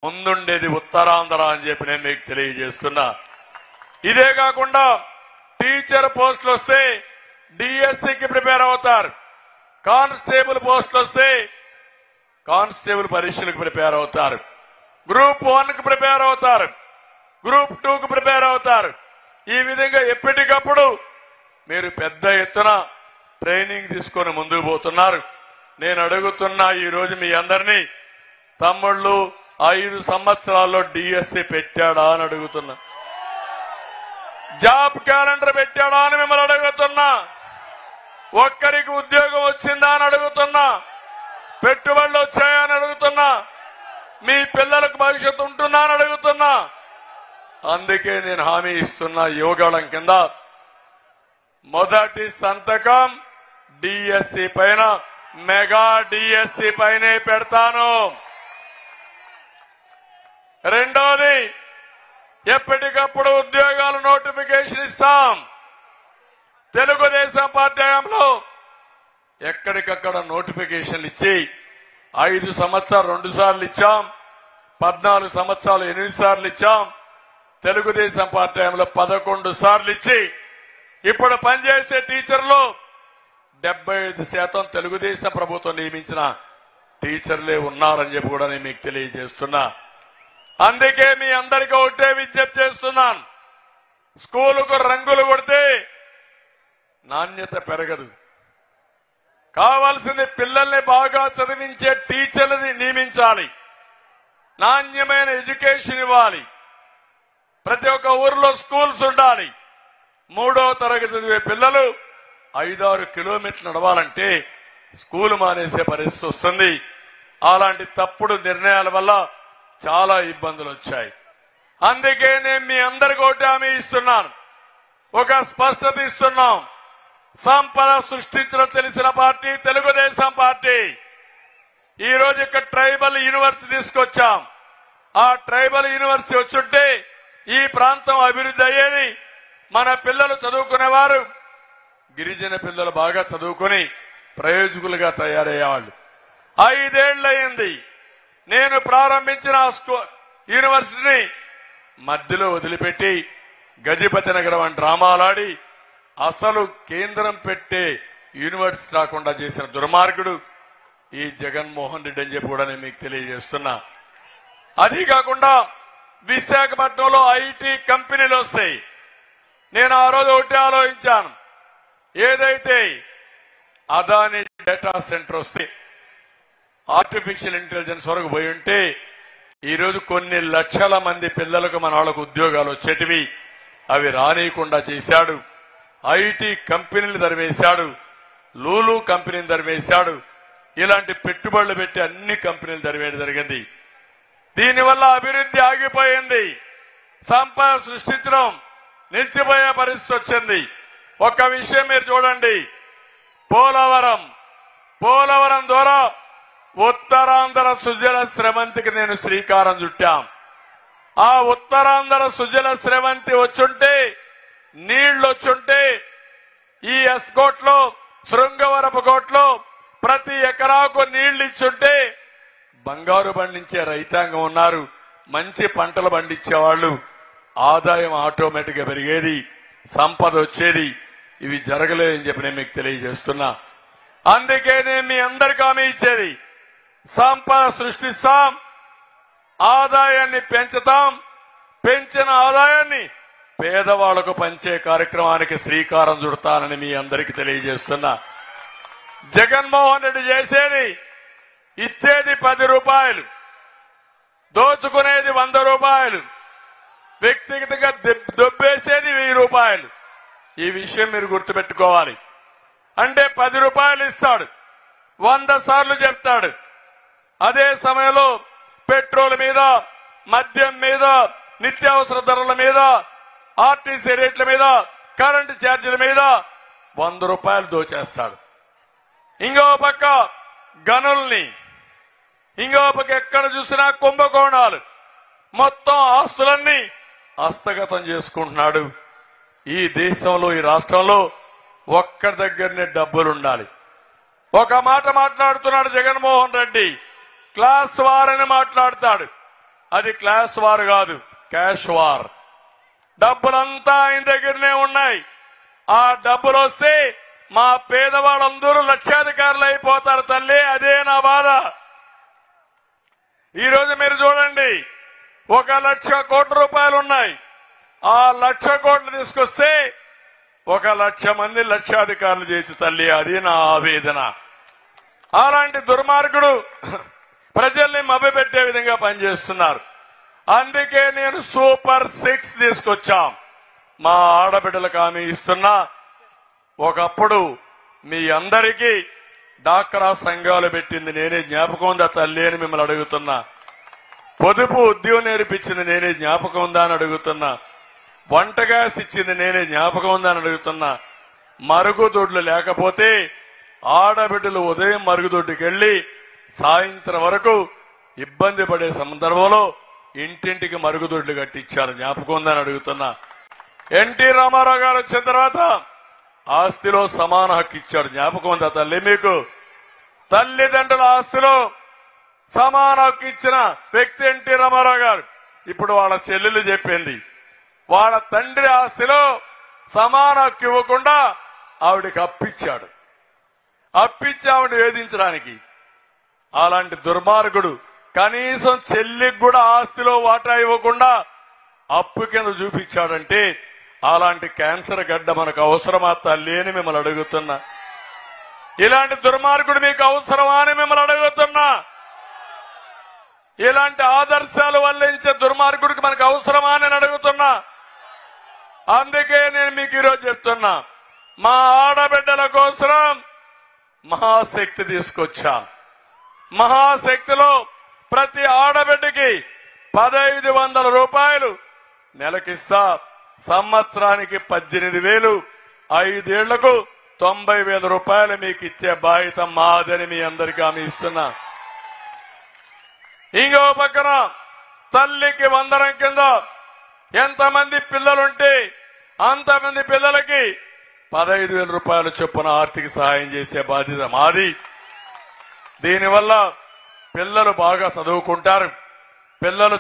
ముందుండేది ఉత్తరాంధ్ర అని చెప్పి నేను మీకు తెలియజేస్తున్నా. ఇదే కాకుండా టీచర్ పోస్టులు వస్తే డిఎస్సికి ప్రిపేర్ అవుతారు, కానిస్టేబుల్ పోస్టులు వస్తే కానిస్టేబుల్ పరీక్షలకు ప్రిపేర్ అవుతారు, గ్రూప్ 1కి ప్రిపేర్ అవుతారు, గ్రూప్ 2కి ప్రిపేర్ అవుతారు. ఈ విధంగా ఎప్పటికప్పుడు మీరు పెద్ద ఎత్తున ట్రైనింగ్ తీసుకొని ముందుకు పోతున్నారు. నేను అడుగుతున్నా ఈ రోజు మీ అందరినీ, తమ్ముళ్ళు 5 సంవత్సరాల్లో డిఎస్సి పెట్టాడా అని అడుగుతున్నా, జాబ్ క్యాలెండర్ పెట్టాడా అని మిమ్మల్ని అడుగుతున్నా, ఒక్కరికి ఉద్యోగం వచ్చిందా అని అడుగుతున్నా, పెట్టుబడులు వచ్చాయని అడుగుతున్నా, మీ పిల్లలకు భవిష్యత్తు ఉంటుందా అని అడుగుతున్నా. అందుకే నేను హామీ ఇస్తున్నా, యువగళం కింద మొదటి సంతకం డిఎస్సి పైన, మెగా డిఎస్సి పైనే పెడతాను. రెండోది, ఎప్పటికప్పుడు ఉద్యోగాల నోటిఫికేషన్ ఇస్తాం. తెలుగుదేశం పార్టీ హయాంలో ఎక్కడికక్కడ నోటిఫికేషన్లు ఇచ్చి 5 సంవత్సరాలు 2 సార్లు ఇచ్చాం, 14 సంవత్సరాలు 8 సార్లు ఇచ్చాం. తెలుగుదేశం పార్టీ హయాంలో 11 సార్లు ఇచ్చి ఇప్పుడు పనిచేసే టీచర్లు 75% తెలుగుదేశం ప్రభుత్వం నియమించిన టీచర్లే ఉన్నారని చెప్పి కూడా నేను మీకు తెలియజేస్తున్నా. అందుకే మీ అందరికీ ఒకటే విజ్ఞప్తి చేస్తున్నాను, స్కూలుకు రంగులు కొడితే నాణ్యత పెరగదు. కావాల్సింది పిల్లల్ని బాగా చదివించే టీచర్లని నియమించాలి, నాణ్యమైన ఎడ్యుకేషన్ ఇవ్వాలి. ప్రతి ఒక్క ఊర్లో స్కూల్స్ ఉండాలి. 3వ తరగతి చదివే పిల్లలు 5-6 కిలోమీటర్లు నడవాలంటే స్కూల్ మానేసే పరిస్థితి వస్తుంది. అలాంటి తప్పుడు నిర్ణయాల వల్ల చాలా ఇబ్బందులు వచ్చాయి. అందుకే నేను మీ అందరికీ ఒకటి హామీ ఇస్తున్నాను, ఒక స్పష్టత ఇస్తున్నాం. సంపద సృష్టించడం తెలిసిన పార్టీ తెలుగుదేశం పార్టీ. ఈ రోజు ఇక్కడ ట్రైబల్ యూనివర్సిటీ తీసుకొచ్చాం. ఆ ట్రైబల్ యూనివర్సిటీ వచ్చుంటే ఈ ప్రాంతం అభివృద్ధి అయ్యేది. మన పిల్లలు చదువుకునేవారు, గిరిజన పిల్లలు బాగా చదువుకుని ప్రయోజకులుగా తయారయ్యేవాళ్ళు. 5 ఏళ్లయింది నేను ప్రారంభించిన యూనివర్సిటీని మధ్యలో వదిలిపెట్టి గజపతి నగరం అని డ్రామాలాడి అసలు కేంద్రం పెట్టే యూనివర్సిటీ రాకుండా చేసిన దుర్మార్గుడు ఈ జగన్మోహన్ రెడ్డి అని చెప్పి కూడా నేను మీకు తెలియజేస్తున్నా. అది కాకుండా విశాఖపట్నంలో ఐటీ కంపెనీలు వస్తాయి. నేను ఆ రోజు ఒకటి ఆలోచించాను, ఏదైతే అదాని డేటా సెంటర్ వస్తే ఆర్టిఫిషియల్ ఇంటెలిజెన్స్ వరకు పోయి ఉంటే ఈరోజు కొన్ని లక్షల మంది పిల్లలకు మన వాళ్ళకు ఉద్యోగాలు వచ్చేటివి. అవి రానియకుండా చేశాడు. ఐటీ కంపెనీలు తరివేశాడు, లూలు కంపెనీని తరివేశాడు. ఇలాంటి పెట్టుబడులు పెట్టి అన్ని కంపెనీలు తరివేయడం జరిగింది. దీనివల్ల అభివృద్ధి ఆగిపోయింది, సంపద సృష్టించడం నిలిచిపోయే పరిస్థితి వచ్చింది. ఒక్క విషయం మీరు చూడండి, పోలవరం ద్వారా ఉత్తరాంధ్ర సుజల స్రవంతికి నేను శ్రీకారం చుట్టాం. ఆ ఉత్తరాంధ్ర సుజల స్రవంతి వచ్చుంటే, నీళ్లు వచ్చుంటే, ఈ ఎస్కోట్లో శృంగవరపు కోట్లో ప్రతి ఎకరాకు నీళ్లు ఇచ్చుంటే బంగారు పండించే రైతాంగం ఉన్నారు, మంచి పంటలు పండించేవాళ్లు, ఆదాయం ఆటోమేటిక్ గా పెరిగేది, సంపద వచ్చేది. ఇవి జరగలేదని చెప్పి నేను మీకు తెలియజేస్తున్నా. అందుకే నేను మీ అందరికీ హామీ ఇచ్చేది, సంపద సృష్టిస్తాం, ఆదాయాన్ని పెంచుతాం, పెంచిన ఆదాయాన్ని పేదవాళ్లకు పంచే కార్యక్రమానికి శ్రీకారం చుడతానని మీ అందరికీ తెలియజేస్తున్నా. జగన్మోహన్ రెడ్డి చేసేది, ఇచ్చేది 10 రూపాయలు, దోచుకునేది 100 రూపాయలు, వ్యక్తిగతంగా దొబ్బేసేది 1000 రూపాయలు. ఈ విషయం మీరు గుర్తుపెట్టుకోవాలి. అంటే 10 రూపాయలు ఇస్తాడు, 100 సార్లు చెప్తాడు. అదే సమయంలో పెట్రోల్ మీద, మద్యం మీద, నిత్యావసర ధరల మీద, ఆర్టీసీ రేట్ల మీద, కరెంటు ఛార్జీల మీద 100 రూపాయలు దోచేస్తాడు. ఇంకో పక్క గనుల్ని, ఇంకో పక్క ఎక్కడ చూసినా కుంభకోణాలు, మొత్తం ఆస్తులన్నీ హస్తగతం చేసుకుంటున్నాడు. ఈ దేశంలో, ఈ రాష్ట్రంలో ఒక్కడి దగ్గరనే డబ్బులుండాలి. ఒక మాట మాట్లాడుతున్నాడు జగన్మోహన్ రెడ్డి, క్లాస్ వార్ అని మాట్లాడతాడు. అది క్లాస్ వార్ కాదు, క్యాష్ వార్. డబ్బులంతా ఆయన దగ్గరనే ఉన్నాయి. ఆ డబ్బులు వస్తే మా పేదవాళ్ళందరూ లక్షాధికారులు అయిపోతారు తల్లి. అదే నా బాధ. ఈరోజు మీరు చూడండి, 1,00,000 కోట్ల రూపాయలు ఉన్నాయి. ఆ 1,00,000 కోట్లు తీసుకొస్తే 1,00,000 మంది లక్షాధికారులు చేసి తల్లి. అది నా ఆవేదన. అలాంటి దుర్మార్గుడు ప్రజల్ని మభ్యపెట్టే విధంగా పనిచేస్తున్నారు. అందుకే నేను సూపర్ 6 తీసుకొచ్చాం. మా ఆడబిడ్డలకు హామీ ఇస్తున్నా. ఒకప్పుడు మీ అందరికీ డాక్రా సంఘాలు పెట్టింది నేనే, జ్ఞాపకం ఉందా తల్లి అని మిమ్మల్ని అడుగుతున్నా. పొదుపు ఉద్యోగం నేర్పించింది నేనే, జ్ఞాపకం ఉందా అని అడుగుతున్నా. వంట గ్యాస్ ఇచ్చింది నేనే, జ్ఞాపకం ఉందా అని అడుగుతున్నా. మరుగుదొడ్లు లేకపోతే ఆడబిడ్డలు ఉదయం మరుగుదొడ్డుకి వెళ్లి సాయంత్రం వరకు ఇబ్బంది పడే సందర్భంలో ఇంటింటికి మరుగుదొడ్లు కట్టించారు, జ్ఞాపకం ఉందని అడుగుతున్నా. ఎన్టీ రామారావు గారు వచ్చిన తర్వాత ఆస్తిలో సమాన హక్కు ఇచ్చాడు, జ్ఞాపకం ఉందా తల్లి మీకు? తల్లిదండ్రుల ఆస్తిలో సమాన హక్కు ఇచ్చిన వ్యక్తి ఎన్టీ రామారావు గారు. ఇప్పుడు వాళ్ళ చెల్లెలు చెప్పింది, వాళ్ళ తండ్రి ఆస్తిలో సమాన హక్కు ఇవ్వకుండా ఆవిడికి అప్పిచ్చాడు. అప్పిచ్చి ఆవిడ వేధించడానికి. అలాంటి దుర్మార్గుడు కనీసం చెల్లికి కూడా ఆస్తిలో వాటా ఇవ్వకుండా అప్పు కింద చూపించాడంటే అలాంటి క్యాన్సర్ గడ్డ మనకు అవసరమా తల్లి అని మిమ్మల్ని అడుగుతున్నా. ఇలాంటి దుర్మార్గుడు మీకు అవసరమా అని మిమ్మల్ని అడుగుతున్నా. ఇలాంటి ఆదర్శాలు వల్లించే దుర్మార్గుడికి మనకు అవసరమా అని అడుగుతున్నా. అందుకే నేను మీకు ఈరోజు చెప్తున్నా, మా ఆడబిడ్డల కోసం మహాశక్తి తీసుకొచ్చా. మహాశక్తిలో ప్రతి ఆడబిడ్డకి 1,500 రూపాయలు నెలకిస్తా. సంవత్సరానికి 18,000, 5 ఏళ్లకు 90,000 రూపాయలు మీకు ఇచ్చే బాధ్యత మాదని మీ అందరికీ హామీ ఇస్తున్నా. ఇంకో పక్కన తల్లికి వందనం కింద ఎంతమంది పిల్లలుంటే అంతమంది పిల్లలకి 15,000 రూపాయలు చొప్పున ఆర్థిక సహాయం చేసే బాధ్యత మాది. దీనివల్ల పిల్లలు బాగా చదువుకుంటారు. పిల్లలు